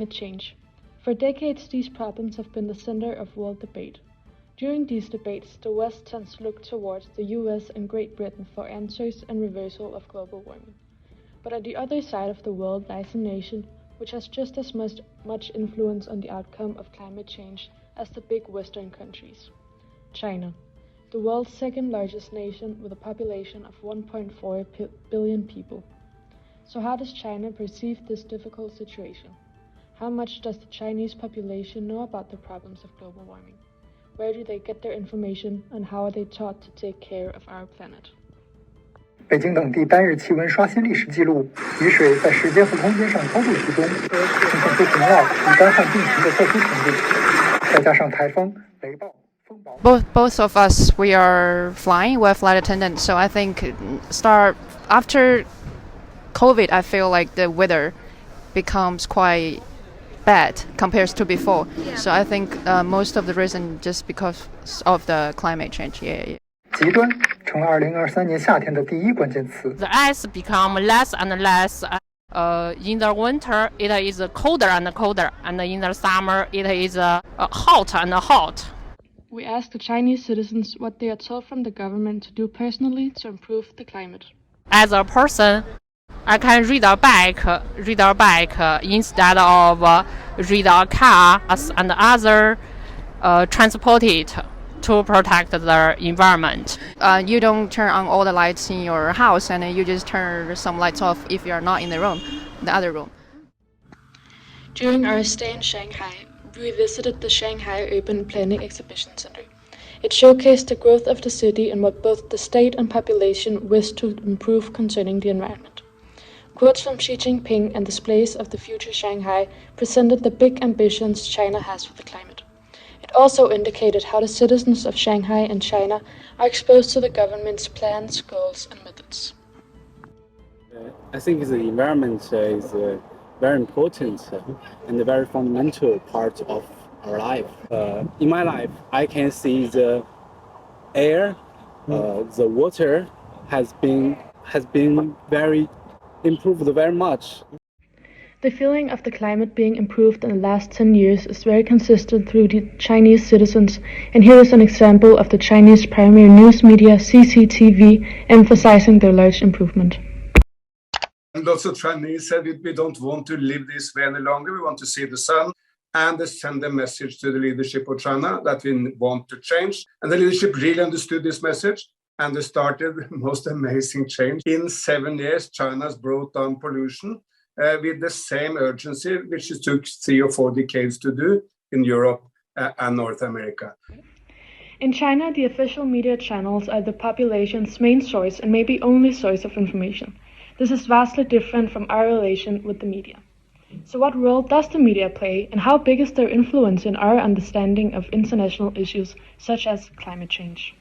climate change. For decades, these problems have been the center of world debate. During these debates, the West tends to look towards the US and Great Britain for answers and reversal of global warming. But at the other side of the world lies a nation which has just as much influence on the outcome of climate change as the big Western countries. China, the world's second largest nation with a population of 1.4 billion people. So how does China perceive this difficult situation? How much does the Chinese population know about the problems of global warming? Where do they get their information, and how are they taught to take care of our planet? 北京等地单日气温刷新历史记录，雨水在时间和空间上高度集中，呈现出洪涝与干旱并行的特殊程度。再加上台风、雷暴、风暴。Both of us, we are flying. We're flight attendants, so I think after COVID, I feel like the weather becomes quite bad compared to before. Yeah. So I think most of the reason just because of the climate change. Yeah. 极端成了2023年夏天的第一关键词。The ice become less and less. In the winter, it is colder and colder, and in the summer, it is hot and hot. We asked the Chinese citizens what they are told from the government to do personally to improve the climate. As a person, I can ride a bike instead of ride a car and other transported to protect the environment. You don't turn on all the lights in your house, and you just turn some lights off if you're not in the other room. During our stay in Shanghai, we visited the Shanghai Urban Planning Exhibition Center. It showcased the growth of the city and what both the state and population wish to improve concerning the environment. Quotes from Xi Jinping and displays of the future Shanghai presented the big ambitions China has for the climate. It also indicated how the citizens of Shanghai and China are exposed to the government's plans, goals, and methods. I think the environment is very important and a very fundamental part of our life. In my life, I can see the air, the water has been improved very much. The feeling of the climate being improved in the last 10 years is very consistent through the Chinese citizens, and here is an example of the Chinese primary news media CCTV emphasizing their large improvement. And lots of Chinese said we don't want to live this way any longer, we want to see the sun, and they send a message to the leadership of China that we want to change. And the leadership really understood this message, and they started the most amazing change. In 7 years, China has brought down pollution with the same urgency which it took 3 or 4 decades to do in Europe and North America. In China, the official media channels are the population's main source and maybe only source of information. This is vastly different from our relation with the media. So what role does the media play, and how big is their influence in our understanding of international issues such as climate change?